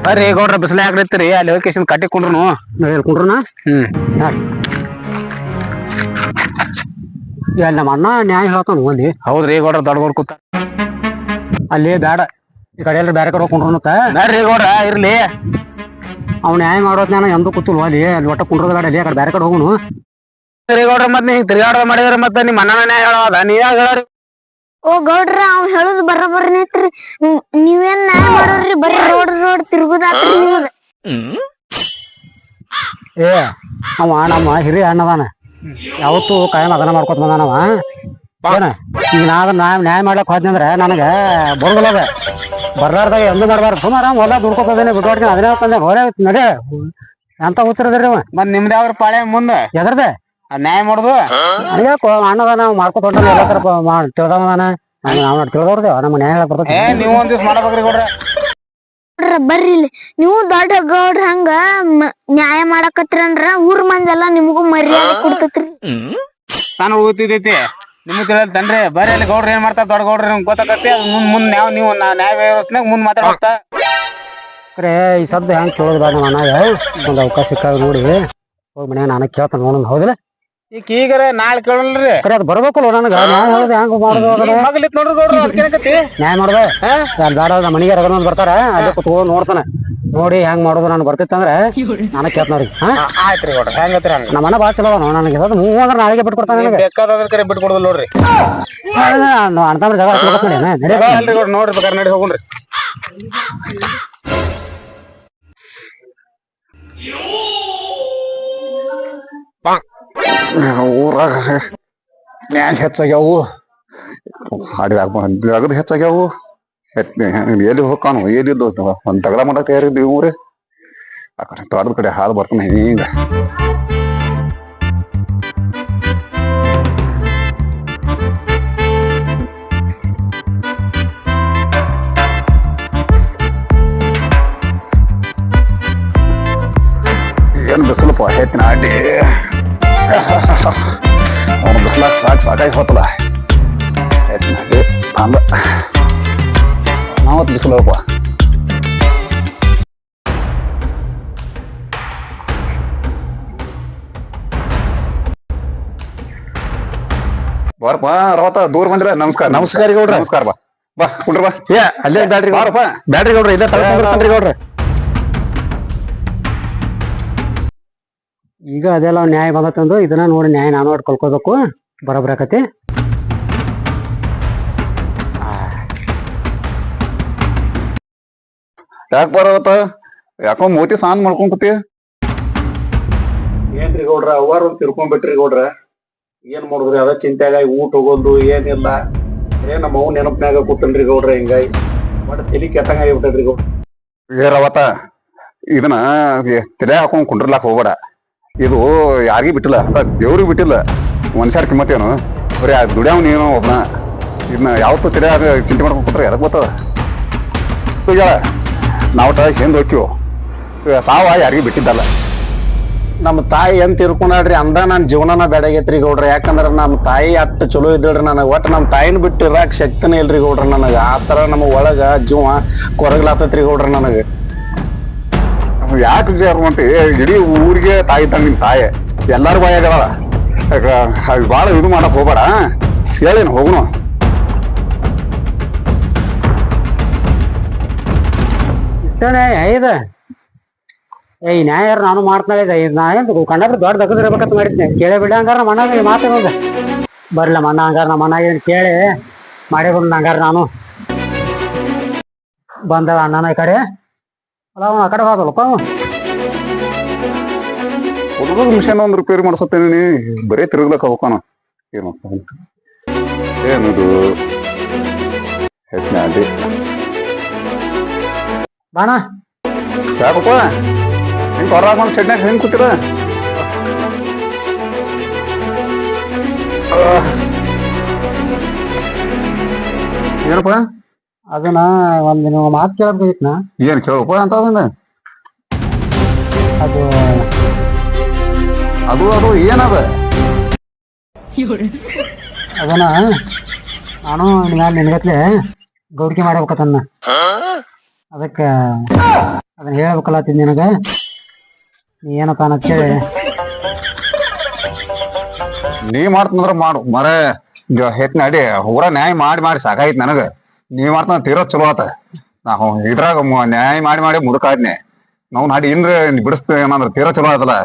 ಬರ್ರಿ ಗೌಡ್ರ ಬಿಸಿಲ ಯಾಕ್ರಿ ಅಲ್ಲಿ ಲೊಕೇಶನ್ ಕಟ್ಟಿ ಕುಂಡ್ರು ಹೇಳ್ಕೊಂಡ್ರನ ಅಲ್ಲಿ ನಮ್ಮ ಅಣ್ಣ ನ್ಯಾಯ ಹೇಳ್ತಾನ ಒಂದಿ. ಹೌದ್ರಿ ಗೌಡ್ರ ದೊಡ್ಡ ಗೌಡ್ ಕೂತ ಅಲ್ಲಿ ಬೇಡ ಈ ಕಡೆ ಎಲ್ಲ ಬೇರೆ ಕಡೆ ಹೋಗ್ಕೊಂಡ್ರನತ್ತ ನೋಡ್ರಿ ಗೌಡ್ರ ಇರ್ಲಿ ಅವ್ನ ನ್ಯಾಯ ಮಾಡೋದ್ ನಾನು ಎಂದೂ ಕೂತಿಲ್ವ ಅಲ್ಲಿ ಅಲ್ಲಿ ಒಟ್ಟ ಕುಂಡ್ರದ ಬೇಡ ಅಲ್ಲಿ ಆ ಕಡೆ ಬೇರೆ ಕಡೆ ಹೋಗುನು. ಗೌಡ್ರ ಮತ್ ಹಿಂಗ್ ತಿರ್ಗಾಡೋದ್ ಮಾಡಿದ್ರ ಮತ್ತೆ ನಿಮ್ ಅಣ್ಣನ ನ್ಯಾಯ ಹೇಳೋದ ನೀವ್ ಹೇಳಿ. ಓ ಗೌಡ್ರ ಅವ್ ಹೇಳುದು ಬರಬರ್ರಿ ಐತ್ರಿ. ನೀವೇನ್ ನ್ಯಾಯ ಮಾಡೋರ್ರಿ ಬರೀ ರೋಡ್ ತಿರುಗುದಾತ್ರಿ ನಿಮ್ದ. ಏ ಅವ ನಮ್ಮ ಹಿರಿಯ ಅಣ್ಣದಾನ ಯಾವತ್ತು ಕಾಯಂ ಅದನ್ನ ಮಾಡ್ಕೊತ ಬಂದಾನವ. ಏನ ಈಗ ನ್ಯಾಯ ಮಾಡ್ಲಕ್ ಹೋದ್ನಂದ್ರ ನನಗ ಬರುದಿಲ್ಲ ಅದ ಬರ್ಲಾರ್ದಾಗ ಎಂದು ಮಾಡ್ಬಾರ್ದು. ಸುಮಾರ ಹೊಲ ದುಡ್ಕೊತದೇನೆ ಬಿಟ್ವಾಡ್ತೀನಿ ಅದನ್ನೇ ತಂದೆ ಹೊರ ನಡೆ ಎಂತ ಹುಚ್ಚರದ್ರಿ ಅವ. ಮತ್ ನಿಮ್ದ ಯಾವ್ರ ಪಾಳೆ ಮುಂದ ಎದರ್ದೆ ನ್ಯಾಯ ಮಾಡುದು ಅಯ್ಯೋ ಅಣ್ಣದಾನ ಮಾಡ್ಕೊತ ಹೊಂಟ ಎಲ್ಲ ತರ ತಿಳ್ದವದಾನ ನಾವ್ ತಿಳ್ದವ್ರದೇವ ನಮ್ಮ ನ್ಯಾಯ ಬರ್ತೈತಿ. ನೀವ್ ಒಂದ್ ದಿವ್ಸ ಮಾಡ್ಬೇಕ್ರಿ ಗೌಡ್ರ. ಬರ್ರಿ ಇಲ್ಲಿ ನೀವು ದೊಡ್ಡ ಗೌಡ್ರ ಹಂಗ ನ್ಯಾಯ ಮಾಡಕತ್ತೀರಂದ್ರ ಊರ್ ಮಂದಿ ಎಲ್ಲಾ ನಿಮಗೂ ಮರ್ಯಾದೆ ಕೊಡ್ತೈತ್ರಿ. ನಾನು ಓದ್ತಿದ್ದೈತಿ ನಿಮ್ಗೆ ತಿಳಿಯಲ್ತನ್ರಿ. ಬರ್ರಿ ಅಲ್ಲಿ ಗೌಡ್ರ ಏನ್ ಮಾಡ್ತಾರ ದೊಡ್ಡ ಗೌಡ್ರ ನಿಮ್ಗೆ ಗೊತ್ತಾಗತ್ತೆ. ಮುಂದ್ ನೀವು ನ್ಯಾಯ ವ್ಯವಸ್ಥೆನಾಗ ಮುಂದ್ ಮಾತಾಡ್ತಾ ಕರೆ ಈ ಸದ್ದ ಹೆಂಗ್ ಕೇಳೋದು ಬೇಡ ನಮ್ಮ ಅಣ್ಣಾಗ ಒಂದ್ ಅವಕಾಶ ಸಿಕ್ಕಾಗ ನೋಡಿ ಹೋಗಿ ಮನ್ಯಾಗ ನಾನು ಕೇಳ್ತಾನ ನೋಡೋಣ. ಹೌದಿಲ್ಲ ಈಗರ ನಾಳೆ ಕೇಳಲ್ರಿ ಕರೆ ಅದು ಬರ್ಬೇಕಲ್ಲ ನನಗ ನ್ಯಾಯ ಹೇಳೋದು ಹೆಂಗ್ ಮಾಡೋದು ಮಗಲಿತ್ ನೋಡ್ರಿ ಗೌಡ್ರ ಅದಕ್ಕೇನಕತಿ ನ್ಯಾಯ ಮಾಡೋದು ಬೇಡ ನಮ್ಮ ಮನೆಗೆ ರಗಡ್ ಬರ್ತಾರ ಅಲ್ಲಿ ಕುತ್ಕೊಂಡು ನೋಡ್ತಾನ ನೋಡಿ ಹೆಂಗ್ ಮಾಡೋದು ನಾನು ಬರ್ತಿತ್ತಂದ್ರ ನಾನು ಕೇಳ್ತಾವ್ರಿ. ಆಯ್ತ್ರಿ ಗೌಡ್ರ ಹೆಂಗತ್ರಿ ಹಂಗ ನಮ್ಮ ಅಣ್ಣ ಬಾಳ ಚಲೋ ನನಗೆ ಮೂವ್ ಅಂದ್ರೆ ನಾಳೆಗೆ ಬಿಟ್ಕೊಡ್ತಾನೆ ನನಗೆ ಬೇಕಾದ್ರ ಕರೆ ಬಿಟ್ಕೊಡುದಿಲ್ಲ ನೋಡ್ರಿ. ಅಣ್ತಂದ್ರೆ ಜಗಳ ನೋಡಿ ಅಲ್ರಿ ಗೌಡ್ರ ನೋಡ್ರಿ ಬೇಕಾದ್ರೆ ನಡಿ ಹೋಗುಣ್ರಿ. ಊರಾಗ ನ್ಯಾಯ ಹೆಚ್ಚಾಗ್ಯಾವು ಅಗದ್ ಹೆಚ್ಚಾಗ್ಯಾವು. ಎಲ್ಲಿ ಹೋಗ್ಕಾನು ಎಲ್ಲಿದ್ದು ಒಂದ್ ತಗಡ ಮಾಡಕ್ ತಯಾರಿದ್ವಿ ಊರೇ ಆ ಕಡೆ ತೋಟದ ಕಡೆ ಹಾಲು ಬರ್ತಾನೆ ಹಿಂಗ. ಏನ್ ಬಿಸಿಲಪ್ಪ ಹೆಚ್ಚಿನ ಅಡ್ಡಿ ಅವನು ಬಿಸಿಲಾಗ ಸಾಕಾಗಿ ಹೋತಲ್ಲ ಹೆಚ್ಚಿನ ಅಡ್ಡಿ ಅಂದ ನಾವತ್ ಬಿಸಿಲಪ್ಪ. ಬಾರಪ್ಪ ರವತ ದೂರ ಬಂದ್ರ ನಮಸ್ಕಾರ. ನಮಸ್ಕಾರ ಗೌಡ್ರ. ನಮಸ್ಕಾರ ಬಾ ಬಾ ಕುಂಡ್ರ ಬಾ. ಏ ಅಲ್ಲೇ ಬ್ಯಾಡ್ರಿ ಬಾರಪ್ಪ ಬ್ಯಾಡ್ರಿ ಗೌಡ್ರ ಇಲ್ಲೇ ತಗೊಂಡ್ರಿ ಗೌಡ್ರ. ಈಗ ಅದೆಲ್ಲ ನ್ಯಾಯ ಬಂದತ್ತಂದು ಇದನ್ನ ನೋಡಿ ನ್ಯಾಯ ನಾನು ನೋಡಿ ಕಲ್ಕೋಬೇಕು ಬರೋಬ್ರ ಆಕತಿ. ಯಾಕೆ ಬರವತ್ತ ಯಾಕೋ ಮೋತಿ ಸಾನ್ ಮಾಡ್ಕೊಂಡ್ ಕೂತಿ. ಏನ್ರಿ ಗೌಡ್ರ ಅವ್ವಾರ ತಿರ್ಕೊಂಡ್ಬಿಟ್ರಿ ಗೌಡ್ರ. ಏನ್ ಮಾಡುದ್ರಿ ಅದ ಚಿಂತ್ಯಾಗ ಊಟ ಹೋಗೋದು ಏನಿಲ್ಲ. ನಮ್ಮ ಅವ್ ನೆನಪನ್ಯಾಗ ಕೂತನ್ರಿ ಗೌಡ್ರ. ಹಿಂಗಾಗಿ ಬಟ್ ತಲಿ ಕೆಟ್ಟಂಗ ಆಗಿಬಿಟ್ಟದ್ರಿ ಗೌಡ್ರ. ಏರವತ್ತ ಇದನ್ನ ತಲೆ ಹಾಕೊಂಡ್ ಕುಂಡ್ರಲಾಕ್ ಹೋಗ್ಬೇಡ. ಇದು ಯಾರಿಗೂ ಬಿಟ್ಟಿಲ್ಲ ದೇವ್ರಿಗೆ ಬಿಟ್ಟಿಲ್ಲ. ಮನುಷ್ಯರ ಕಿಮ್ಮತ್ತೇನು ಬರೀ ದುಡ್ಯಾವ್ ನೀನು ಒಬ್ನ. ಇದನ್ನ ಯಾವತ್ತೂ ತಲೆ ಚಿಂತೆ ಮಾಡ್ಕೊಂಡ್ ಕೂತ್ರೆ ಎದಕ್ ಬರ್ತದ. ಈಗ ನಾವಟ ಹಿಂದ್ ಹೋಗ್ತೀವೋ ಸಾವ ಯಾರಿಗೂ ಬಿಟ್ಟಿದ್ದಲ್ಲ. ನಮ್ಮ ತಾಯಿ ಅಂತ ತಿರ್ಕೊಂಡ್ರಿ ಅಂದ ನನ್ ಜೀವನನ ಬೇಡಾಗೈತ್ರಿ ಗೌಡ್ರ. ಯಾಕಂದ್ರ ನಮ್ಮ ತಾಯಿ ಅಟ್ಟ ಚಲೋ ಇದ್ದಳ್ರಿ ನನಗ. ಒಟ್ಟ ನಮ್ಮ ತಾಯಿನ ಬಿಟ್ಟು ಇರಾಕ್ ಶಕ್ತಿನೇ ಇಲ್ರಿ ಗೌಡ್ರ ನನಗ. ಆ ತರ ನಮ್ಮ ಒಳಗ ಜೀವ ಕೊರಗ್ಲಾತೈತ್ರಿ ಗೌಡ್ರ ನನಗ. ಯಾಕೆ ವಿಚಾರ ಹೊಂಟಿ ಇಡೀ ಊರಿಗೆ ತಾಯಿ ತಂಗ ನಿಮ್ ತಾಯಿ ಎಲ್ಲಾರು ಬಾಯಾಗಲ್ಲ. ಬಾಳ ಇದು ಮಾಡಕ್ ಹೋಗ್ಬೇಡ ಹೇಳೇನು ಹೋಗುನು. ಇಷ್ಟನೇ ಐದ ಈ ನ್ಯಾಯ ನಾನು ಮಾಡ್ತಾ ಇದ್ದೆ. ಇದು ನಾ ಏನು ಕಂಡಾದ್ರೆ ದೊಡ್ಡ ದಕ್ಕದಿರ್ಬೇಕಂತ ಮಾಡಿದ್ನೆ. ಕೇಳೇ ಬಿಡ ಹಂಗಾರ ನಮ್ಮ ಅಣ್ಣಗೆ ಮಾತಾಡೋದು ಬರ್ಲ ಮಣ್ಣ ಹಂಗಾರ ನಮ್ಮ ಅಣ್ಣ ಏನು ಕೇಳಿ ಮಾಡೇ ಬಂದ ಹಂಗಾರ ನಾನು ಬಂದ ಅಣ್ಣನ ಈ ಕಡೆ ಅಲ್ಲ ಅವ ಆ ಕಡೆ ಹೋದಲ್ಲಪ್ಪ. ಹುಡುಗದ ಮಿಷನ್ ಒಂದ್ ರಿಪೇರಿ ಮಾಡ್ಸತ್ತೇನೆ ನೀ ಬರೀ ತಿರುಗ್ಲಕ್ಕ ಹೋಗೋಣ. ಏನಿದು ಹೆಚ್ಚಿನ ಅಡ್ಡಿ ಬಾಣ ಯಾಕಪ್ಪ ಹಿಂಗ್ ಹೊರಗೆ ಒಂದು ಸೆಡ್ನಾಗ ಹೆಂಗ್ ಕೂತಿರ. ಏನಪ್ಪ ಅದನ್ನ ಒಂದ್ ನೀವು ಮಾತು ಕೇಳಬೇಕಿತ್ನ. ಏನ್ ಕೇಳಪ್ಪ ಅಂತ ಅದನ್ನ ಅದು ಅದು ಅದು ಏನದ ಅದನ್ನ ನಾನು ನಿನಗತ್ಲೆ ಗೌಡಿಕೆ ಮಾಡ್ಬೇಕನ್ನ ಅದಕ್ಕ ಅದನ್ನ ಹೇಳ್ಬೇಕಲ್ಲತ್ತಿದ್ ನಿನಗ ನೀ ಏನಪ್ಪ ಅಂತೇಳಿ ನೀ ಮಾಡ್ತಂದ್ರ ಮಾಡು ಮರ ಹೆತ್ ನಡಿ ಊರ ನ್ಯಾಯ ಮಾಡಿ ಸಾಕಾಯ್ತು ನನಗ ನೀ ಮಾಡ್ತಾನ ತೀರೋ ಚಲೋ ಆತ ನಾವು ಇದ್ರಾಗ ನ್ಯಾಯ ಮಾಡಿ ಮುದುಕಾದ್ನೆ ನಾವು ನಾಡಿ ಇನ್ರ ಬಿಡಿಸ್ತೇವೆ ಏನಂದ್ರ ತೀರೋ ಚಲೋ ಆತಲ್ಲ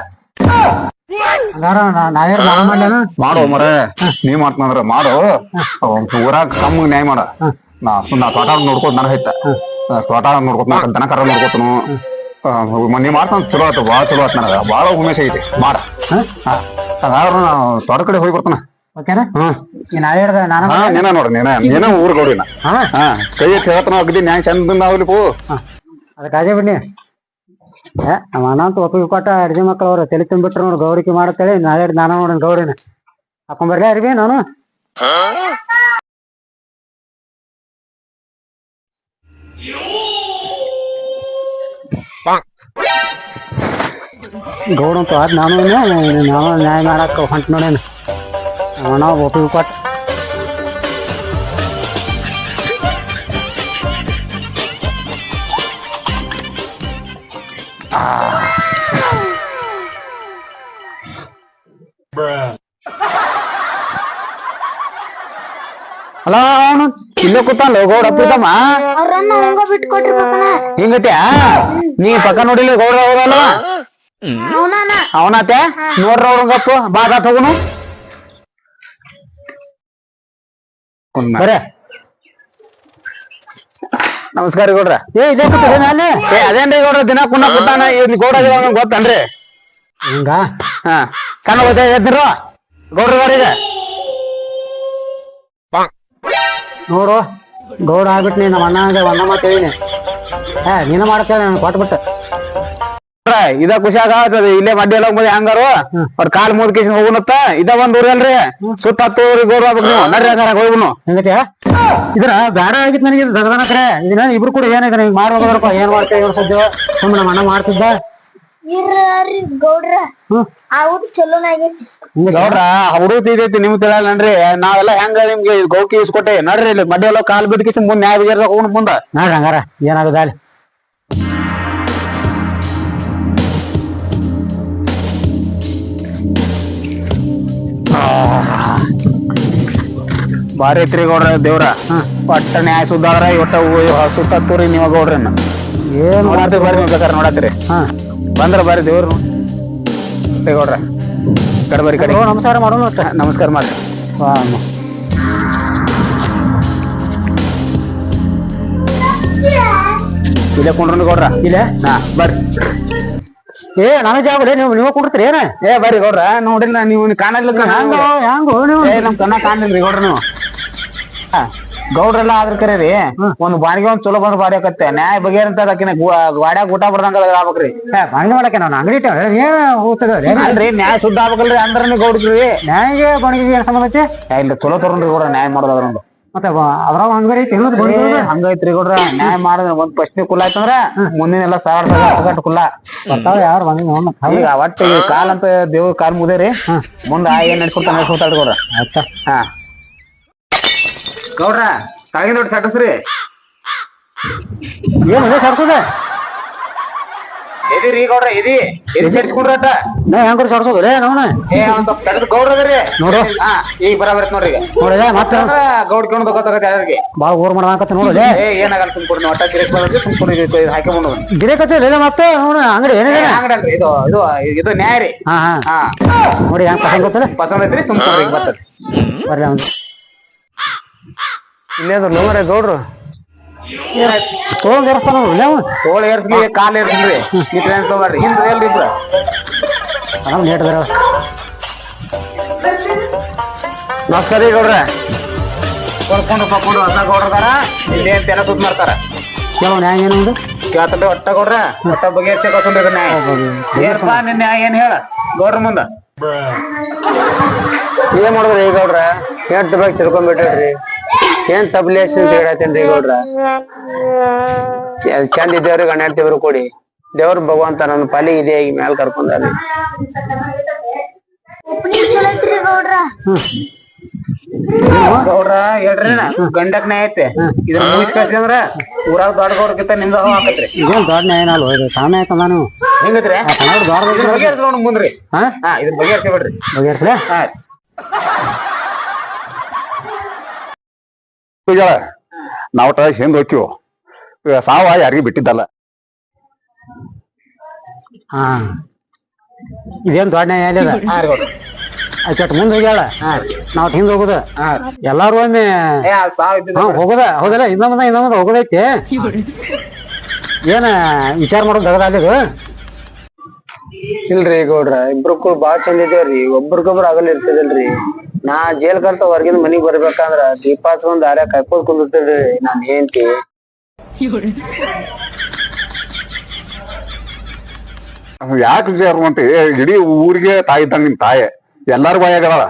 ಹಂಗಾರ ನಾನು ಮಾಡ್ಲೇನ ಮಾಡು ಮರ ನೀ ಮಾಡ್ತಂದ್ರ ಮಾಡು ಊರಾಗ ಕಮ್ಮ ನ್ಯಾಯ ಮಾಡ ನಾ ತೋಟ ನೋಡ್ಕೋತ ನನಗ ಐತ ತೋಟ ನೋಡ್ಕೋತ ದನ ಕರ ನೋಡ್ಕೋತನು ನೀ ಮಾಡ್ತಾನ ಚಲೋ ಆತ ಬಾಳ ಚಲೋ ಆತ ನನಗ ಬಾಳ ಉಮೇಶ ಐತಿ ಮಾಡ ಅದಾದ್ರ ನಾವು ತೋಟ ಕಡೆ ಹೋಗಿ ಬರ್ತಾನ ಓಕೆನಾ ನೀನ್ ಹೇಳ್ದ ನಾನು ನೀನ ನೋಡ್ರಿ ನೀನ ಊರ್ ಗೌಡಿನ ಕೈ ಎತ್ತಿ ಹೇಳ್ತಾನ ಅಗದಿ ನ್ಯಾಯ ಚಂದ ಆಗ್ಲಿ ಪೋ ಅದಕ್ಕೆ ಅದೇ ಬಿಡ್ನಿ ನಮ್ಮ ಅಣ್ಣ ಅಂತ ಒಪ್ಪಿಗೆ ಕೊಟ್ಟ ಅಡ್ಗೆ ಮಕ್ಳು ಅವ್ರ ತಲೆ ತುಂಬಿಟ್ರು ನೋಡು ಗೌರಿಕೆ ಮಾಡತ್ತೇಳಿ ನಾಳೆ ನಾನು ನೋಡೋಣ ಗೌರಿನ ಹಾಕೊಂಬರ್ಲಿ ಅರ್ಬಿ ನಾನು ಗೌಡಂತೂ ಆದ್ ನಾನು ನ್ಯಾಯ ಮಾಡಕ್ ಹೊಂಟ ನೋಡೇನ ನಮ್ಮ ಅಣ್ಣ ಒಪ್ಪಿಗೆ ಕೊಟ್ಟ ಅಲ್ಲ ಅವನು ಇಲ್ಲೇ ಕೂತಾನ ಗೌಡ ಅಪ್ಪಿದಮ್ಮ ಅವ್ರನ್ನ ಹಂಗ ಬಿಟ್ಕೊಟ್ಟಿರ್ಬೇಕಲ್ಲ ಹಿಂಗತ್ಯಾ ನೀ ಪಕ್ಕ ನೋಡಿಲ್ಲ ಗೌಡ ಹೋದಲ್ಲ ಅವನಾನ ಅವನಾತೆ ನೋಡ್ರ ಅವ್ರಂಗಪ್ಪ ಬಾದಾತ್ ಹೋಗುನು ಬರೇ ನಮಸ್ಕಾರ ಗೌಡ್ರ ಇಲ್ಲೇ ಕೂತಿರಿ ನಾನು ಅದೇನ್ರಿ ಗೌಡ್ರ ದಿನ ಕುಣ್ಣ ಕೂತಾನ ಇಲ್ಲಿ ಗೌಡ ಗೊತ್ತನ್ರಿ ಹಿಂಗ ಹಾ ಸಣ್ಣ ಗೊತ್ತ ಎದ್ದಿರೋ ಗೌಡ್ರ ಗಾಡಿಗೆ ನೋಡು ಗೌಡ ಆಗ್ಬಿಟ್ನಿ ನಮ್ಮ ಅಣ್ಣಗೆ ಒಂದ ಮಾತು ಹೇಳಿನಿ ನೀನ ಮಾಡ್ತೇವೆ ನಾನು ಕೊಟ್ಬಿಟ್ಟೆ ಇದ ಖುಷಿ ಆಗತ್ತದ ಇಲ್ಲೇ ಮಡ್ಡಿ ಎಲ್ಲ ಹೋಗ್ಬೋದು ಹಂಗಾರು ಅವ್ರ ಕಾಲ್ ಮುದ್ ಕಿಶನ್ ಹೋಗುನತ್ತ ಇದ ಒಂದ್ ಊರ್ ಅಲ್ರಿ ಸುತ್ತ ಹತ್ತು ಊರಿಗೆ ಗೌಡ ಆಗ್ಬೇಕು ನೀವು ನಡ್ರಿ ಹಂಗಾರ ಹೋಗುನು ಹೆಂಗತ್ಯಾ ಇದ್ರ ಬ್ಯಾಡ ಆಗಿತ್ತು ನನಗೆ ದಗದನ ಕಡೆ ಇದನ್ನ ಇಬ್ರು ಕೂಡ ಏನಿದೆ ಈಗ ಮಾಡ್ಬೇಕಪ್ಪ ಏನ್ ಮಾಡ್ತೇವೆ ಇವ್ರ ಸುದ್ದಿ ಸುಮ್ಮನೆ ನಮ್ಮ ಅಣ್ಣ ಮಾಡ್ತಿದ್ದ ಇರ್ರಿ ಗೌಡ್ರ ಹೌದು ಚಲೋನಾಗೈತಿ ಗೌಡ್ರ ಹುಡುಗೈತಿ ನಿಮ್ ತಿಳಿಯಲ್ಲನ್ರಿ ನಾವೆಲ್ಲ ಹೆಂಗ ನಿಮ್ಗೆ ಗೌಕಿ ಇಸ್ಕೊಟ್ಟೆ ನಡ್ರಿ ಇಲ್ಲಿ ಮಡ್ಡಿ ಎಲ್ಲ ಕಾಲ್ ಬಿದ್ದ ಕಿಶನ್ ಮುಂದ್ ನ್ಯಾಯ ಬಗೆಹರ್ದ ಹೋಗುಣ ಮುಂದ ನೋಡ್ರಿ ಹಂಗಾರ ಏನಾಗುದ ಅಲ್ಲಿ ಬಾರಿ ಐತ್ರಿ ಗೌಡ್ರ ದೇವ್ರ ಒಟ್ಟ ನ್ಯಾಯ ಸುದ್ದಾದ್ರ ಒಟ್ಟ ಸುತ್ತೂರಿ ನೀವ ಗೌಡ್ರನ್ನ ಏನ್ ಮಾಡ್ತೀವಿ ಬರ್ರಿ ನೀವು ಬೇಕಾರೆ ನೋಡತ್ರಿ ಬಂದ್ರ ಬರ್ರಿ ದೇವ್ರು ಗೌಡ್ರ ಕಡೆ ಬರ್ರಿ ಕಡೆ ನಮಸ್ಕಾರ ಮಾಡೋಣ ನಮಸ್ಕಾರ ಮಾಡ್ರಿ ಇಲ್ಲೇ ಕುಂಡ್ರನ್ ಗೌಡ್ರ ಇಲ್ಲೇ ಬರ್ರಿ ನನಗ್ ಜಾಬ್ ನೀವ್ ಕೊಡ್ತೀರಿ ಏನ ಬರ್ರಿ ಗೌಡ್ರ ನೋಡಿಲ್ಲ ನೀವು ಕಾಣಲ್ಲ ಹೆಂಗೋ ನೀವು ನಮ್ ಕಣ್ಣ ಕಾಣಿಲ್ರಿ ಗೌಡ್ರ ನೀವು ಗೌಡ್ರೆಲ್ಲ ಆದ್ರ ಕರೆ ರೀ ಒಂದ್ ಬಾಡಿಗೆ ಒಂದ್ ಚಲೋ ಬಂದ್ ಬಾಡಿ ಆಕತ್ತೆ ನ್ಯಾಯ ಬಗೆಹರಂತ ಗಾಡ್ಯಾಗ ಊಟ ಬರ್ದಂಗ ಆಗ್ಬೇಕ್ರಿ ಬಾಣಿಗೆ ಮಾಡಕ್ಕೆ ನಾನು ಅಂಗಡಿ ಅಲ್ರಿ ನ್ಯಾಯ ಶುದ್ಧ ಆಗ್ಬೇಕಲ್ರಿ ಅಂದ್ರ ಗೌಡ್ರಿ ನ್ಯಾಯ ಬಾಣಿಗೆ ಏನ್ ಸಂಬಂಧ ಐತಿ ಇಲ್ಲ ಚಲೋ ತಗೊಂಡ್ರಿ ಗೌಡ್ರ ನ್ಯಾಯ ಮಾಡೋದ್ರಂದು ಮತ್ತೆ ಅದ್ರಾಗ ಅಂಗಡಿ ಐತಿ ಹಂಗೈತ್ರಿ ಗೌಡ್ರ ನ್ಯಾಯ ಮಾಡೋದ್ ಒಂದ್ ಫಸ್ಟ್ನೇ ಕುಲ್ಲ ಆಯ್ತಂದ್ರ ಮುಂದಿನ ಸಾವಿರ ಕುಲ್ಲ ಬರ್ತಾವ ಯಾರು ಈಗ ಒಟ್ಟು ಕಾಲ್ ಅಂತ ದೇವ್ರ ಕಾಲ್ ಮುದೇರಿ ಮುಂದ ಏನ್ ನಡ್ಕೊತಾಳ್ರಿ ಗೌಡ್ರ ಆಯ್ತಾ ಹಾ ಗೌಡ್ರ ಕಾಗಿ ನೋಡಿ ಸಟಸ್ರಿ ಏನ್ ಸರ್ಸೋದ ಎದಿರಿ ಗೌಡ್ರ ಎದಿ ಸೇರ್ಸ್ಕೊಂಡ್ರಟ ಹೆಂಗ್ರ ಸರ್ಸೋದು ರೇ ನೋಣ ಒಂದ್ ಸ್ವಲ್ಪ ತಡದ್ ಗೌಡ್ರ ಅದ್ರಿ ನೋಡು ಈಗ ಬರಾಬರ್ ನೋಡ್ರಿ ಈಗ ನೋಡಿದ ಮತ್ತೆ ಗೌಡ್ಕೊಂಡು ಗೊತ್ತಾಗತ್ತೆ ಯಾರಿಗೆ ಬಾಳ ಊರ್ ಮಾಡ್ಬೇಕತ್ತ ನೋಡು ಏನಾಗಲ್ಲ ಸುಮ್ಕೊಡಿ ಒಟ್ಟ ಗಿರಕ್ ಬರೋದು ಸುಮ್ಕೊಡಿ ಹಾಕೊಂಡ್ಬಂಡು ಗಿರೇಕತ್ತ ಮತ್ತೆ ನೋಡ ಅಂಗಡಿ ಏನಿದೆ ಅಂಗಡಲ್ರಿ ಇದು ನ್ಯಾಯ ರೀ ಹಾ ನೋಡಿ ಹೆಂಗ್ ಪಸಂದ್ ಗೊತ್ತದ ಪಸಂದ್ ಐತ್ರಿ ಸುಮ್ಕೊಡ್ರಿ ಈಗ ಬರ್ತದೆ ಬರ್ರಿ ಅವ್ನು ಇಲ್ಲೇ ಅದ್ರ ನೋಡ್ರಿ ಗೌಡ್ರು ತೋಳ್ ಏರ್ಸ್ತಾನ ಇಲ್ಲ ತೋಳ ಏರ್ಸ್ಲಿ ಕಾಲ್ ಏರ್ಸ್ಲಿ ಈ ಟ್ರೈನ್ ತಗೋರಿ ಹಿಂದ್ರಿ ಎಲ್ರಿ ಇಬ್ರು ನಾವು ನೇಟ್ ಬರ ನಮಸ್ಕಾರ ರೀ ಗೌಡ್ರ ಕೊಡ್ಕೊಂಡು ಹೊಸ ಗೌಡ್ರದಾರ ಇಲ್ಲಿ ಅಂತ ಎಲ್ಲ ಸುದ್ದಿ ಮಾಡ್ತಾರ ಯಾವ ನ್ಯಾಯ ಏನು ಒಂದು ಕೇಳ್ತಲ್ರಿ ಒಟ್ಟ ಗೌಡ್ರ ಒಟ್ಟ ಬಗೆಹರ್ಸಕೊಂಡ್ರಿ ನ್ಯಾಯ ಏನಪ್ಪಾ ನಿನ್ ನ್ಯಾಯ ಏನ್ ಹೇಳ ಗೌಡ್ರ ಮುಂದ ಏನ್ ಮಾಡಿದ್ರಿ ಈ ಗೌಡ್ರ ಎಂಟು ಬಗ್ಗೆ ತಿಳ್ಕೊಂಡ್ಬಿಟ್ರಿ ಏನ್ ತಬ್ಲೇಸ್ ಅಂತ ಹೇಳತ್ತೇನ್ರಿ ಗೌಡ್ರ ಚಂದ ಇದ್ದೇವ್ರಿಗೆ ಹನ್ನೆರಡು ದೇವ್ರು ಕೊಡಿ ದೇವ್ರ ಭಗವಂತ ನನ್ನ ಪಾಲಿ ಇದೆ ಈಗ ಮ್ಯಾಲ ಕರ್ಕೊಂಡ್ರಿ ಚಲೋ ಐತ್ರಿ ಗೌಡ್ರ ಗೌಡ್ರ ಹೇಳ್ರಿ ಗಂಡಕ್ ನ್ಯಾಯ ಐತೆ ಇದನ್ನ ಮುಗಿಸ್ ಕಳ್ಸಿ ಅಂದ್ರ ಊರಾಗ ದೊಡ್ಡ ಗೌಡ್ರಕ್ಕಿಂತ ನಿಮ್ದ ಹವಾ ಆಕತ್ರಿ ಇದೇನ್ ದೊಡ್ಡ ನ್ಯಾಯ ಅಲ್ಲ ಇದು ಸಾಮೆ ಆಯ್ತ ನಾನು ಹೆಂಗತ್ರಿ ದೊಡ್ಡ ಬಗೆಹರಿಸಿ ನೋಡ್ ಮುಂದ್ರಿ ಹಾ ಇದನ್ನ ಬಗೆಹರಿಸಿ ಬಿಡ್ರಿ ಬಗೆಹರ್ಸ್ಲೆ ಹಾ ನಾವಟ ಹಿಂದ್ ಹೋಕ್ಕಿವ್ ಸಾವ ಯಾರಿಗೂ ಬಿಟ್ಟಿದ್ದಲ್ಲ. ಹಾ ಇದೇನ್ ದೊಡ್ಡ ನ್ಯಾಯ ಅಲ್ಲ ಹಾ ರೀ ಗೌಡ್ರ ಆಯ್ತು ಮುಂದೆ ಹೋಗ್ಯಾಳ ನಾವ್ ಹಿಂದ್ ಹೋಗುದ ಎಲ್ಲಾರು ಒಮ್ಮೆ ಸಾವ್ ಇದ್ದಿದ್ದು ಹೋಗುದ ಹೌದಲ್ಲ ಇನ್ನೊಂದ ಹೋಗುದೈತಿ ಏನ ವಿಚಾರ ಮಾಡೋದು ದಗದಾಲಿದು ಇಲ್ರಿ ಗೌಡ್ರ ಇಬ್ರಕ್ಕೂ ಬಾಳ್ ಚಂದ ಇದೇವ್ರಿ ಒಬ್ರಿಗೊಬ್ರು ಆಗಲ್ ಇರ್ತದಿಲ್ರಿ ನಾ ಜೈಲ್ ಕರ್ತ ಹೊರಗಿನ ಮನಿಗ್ ಬರ್ಬೇಕಂದ್ರ ದೀಪಾಸ್ಕೊಂಡ್ ದಾರ್ಯಾಗ ಕಾಯ್ಕೋದ್ ಕುಂದಿರ್ತೇನ್ರಿ ನಾನ್ ಹೆಂಡ್ತಿ. ಯಾಕೆ ವಿಚಾರ ಅಂತ ಇಡೀ ಊರಿಗೆ ತಾಯಿ ಇದ್ದಂಗ ನಿಮ್ ತಾಯಿ ಎಲ್ಲಾರು ಬಾಯಾಗದಾಳ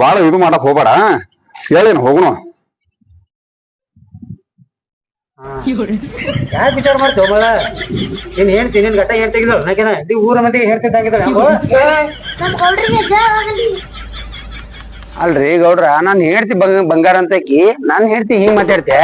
ಬಾಳ ಇದು ಮಾಡಕ್ ಹೋಗ್ಬೇಡ ಹೇಳೇನು ಹೋಗುಣ. ಯಾಕೆ ವಿಚಾರ ಮಾಡ್ತೇವ ಮಳ ನೀನ್ ಹೇಳ್ತೀನಿ ನಿನ್ ಗಟ್ಟ ಏನ್ ತೆಗಿದ ನಾಕಿನ ಇಡೀ ಊರ ಮಂದಿಗೆ ಹೇಳ್ತಿದ್ದಂಗಿದ್ದಾಳೆ ನಮ್ ಗೌಡ್ರಿಗೆ ಜಯ ಆಗಲಿ. ಅಲ್ರಿ ಗೌಡ್ರ ನಾನ್ ಹೇಳ್ತಿ ಬಂಗಾರ ಅಂತಕಿ ನಾನ್ ಹೇಳ್ತಿ ಹಿಂಗ್ ಮಾತಾಡ್ತೆ.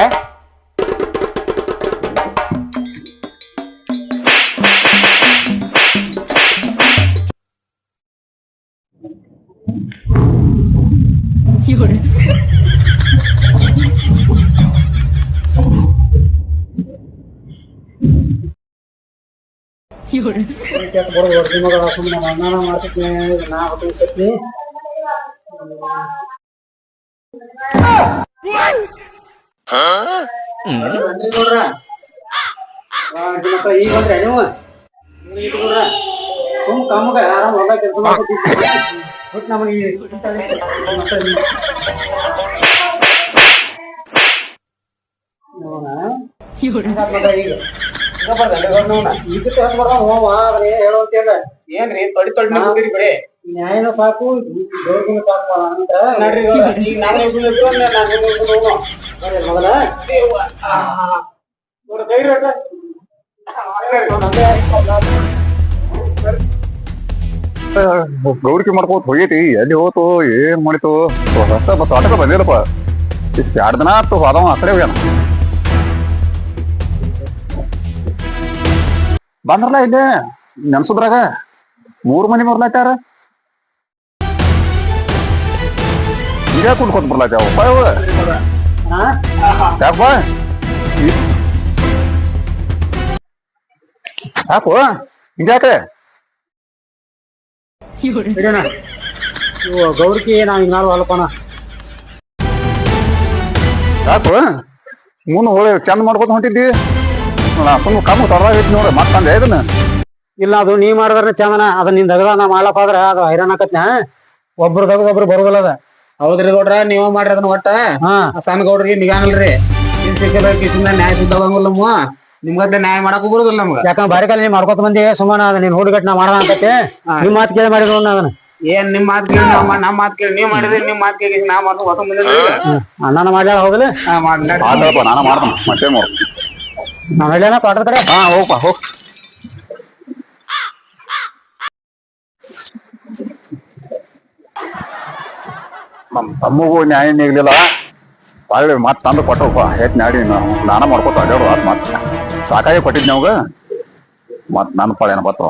ಈಗ ಬಂದ್ರೆ ನೀವು ಕಮ್ಮಗ ಆರಾಮ್ ಹೊಲ ಕೆಲಸ ಮಾಡ್ಕೊತಿದ್ವಿ ನಮಗೆ ಏನ್ರಿ ತೊಡಿ ತೊಡಿ ಹೋಗಿರಿ ಬಿಡಿ ನ್ಯಾಯನೂ ಸಾಕು ದೌರ್ಗಿನೂ ಸಾಕು ಅಂತ ನೋಡ್ರಿ ಈಗ ನಾವೇ ಮೊದಲ ಗೌರಿಕೆ ಮಾಡ್ಕೋತ ಹೋಗೈತಿ ಎಲ್ಲಿ ಹೋತು ಏನ್ ಮಾಡಿತು ತೋಟಕ ಬಂದಿಲ್ಲಪ್ಪ ಇಷ್ಟ 2 ದಿನ ಆತು ಹೋದವ ಆ ಕಡೆ ಹೋಗ್ಯಾನ ಬಂದ್ರಲ್ಲ ಇಲ್ಲೇ ನೆನ್ಸುದ್ರಾಗ 3 ಮನಿ ಬರ್ಲಾಯ್ತಾರ ಈಗ ಕುಂಡ್ಕೊತ ಬರ್ಲಾಯ್ತಾವ ಯಾಕಪ್ಪ ಯಾಕೋ ಹಿಂಗ್ಯಾಕೆ ಇಡೋಣ ಗೌರಿಕೆ ನಾವ್ ಇನ್ನಾರು ಅಲ್ಪನ ಯಾಕೋ ಮುನ್ನ ಹೋಳಿ ಚಂದ ಮಾಡ್ಕೊತ ಹೊಂಟಿದ್ದಿ ಸುಮ್ಮ ಕಮ್ಮಿ ತೊಡದಾಗೈತಿ ನೋಡ್ರಿ ಮತ್ತಂದೆ ಇದನ್ನ ಇಲ್ಲ ಅದು ನೀ ಮಾಡಿದ್ರ ಚಂದನ ಅದ ನಿನ್ ದಗದ ನಾ ಮಾಡ್ಲಪ್ಪ ಆದ್ರ ಅದು ಹೈರಾಣ ಆಕತ್ನ ಒಬ್ರು ದಗದ ಒಬ್ರು ಬರೋದಿಲ್ಲ ಅದ ಹೌದ್ರಿ ಗೌಡ್ರ ನೀವ ಮಾಡ್ರಿ ಅದನ್ನ ಒಟ್ಟ ಹಾ ಸಣ್ಣ ಗೌಡ್ರಿಗೆ ನಿಗಾನಲ್ರಿ ಇನ್ ಸಿಕ್ಕಬೇಕು ಕಿಸಿಂದ ನ್ಯಾಯ ಸಿದ್ಧವಾಗಂಗಿಲ್ಲ ನಮ್ಮ ನಿಮ್ಗತ್ತೆ ನ್ಯಾಯ ಮಾಡಕ್ ಬರುದಿಲ್ಲ ನಮ್ಗ ಯಾಕಂದ್ರೆ ಬಾರಿ ಕಾಲ ನೀ ಮಾಡ್ಕೊತ ಬಂದಿ ಸುಮ್ಮನ ಅದ ನೀನ್ ಹುಡುಗಟ್ ನಾ ಮಾಡೋಣ ಅಂತೈತಿ ನಿಮ್ ಮಾತು ಕೇಳಿ ಮಾಡಿದ್ರು ಅದನ್ನ ಏನ್ ನಿಮ್ ಮಾತ್ ಕೇಳಿ ನಮ್ಮ ಮಾತ್ ಕೇಳಿ ನೀವ್ ಮಾಡಿದ್ರಿ ನಿಮ್ ಮಾತ್ ಕೇಳಿ ನಾ ಮಾಡ್ದು ಹೊಸ ಮುಂದೆ ಅಣ್ಣನ ಮಾಡ್ಯಾಳ ಹೋಗಲಿ ಆತಪ್ಪ ನಾನು ಮಾಡ್ತಾನ ಮತ್ತೆ ನೋಡು ನಾವ್ ಹೇಳ್ಯಾನ ಪಾಟ್ರ ಕಡೆ ಹಾ ಹೋಗಪ್ಪ ಹೋಗ್ ನಮ್ ತಮ್ಮಗೂ ನ್ಯಾಯ ನೀಗ್ಲಿಲ್ಲ ಹೊಳ್ಳಿ ಮತ್ ತಂದು ಕೊಟ್ಟವಪ್ಪ ಹೆಚ್ಚು ನಾಡಿ ನಾನ ಮಾಡ್ಕೊತ ಅಡ್ಯಾಡು ಅದ್ ಮತ್ ಸಾಕಾಗಿ ಕೊಟ್ಟಿದ್ ನಾವ್ಗ ಮತ್ ನನ್ನ ಪಾಳೇನ ಬತ್ತವ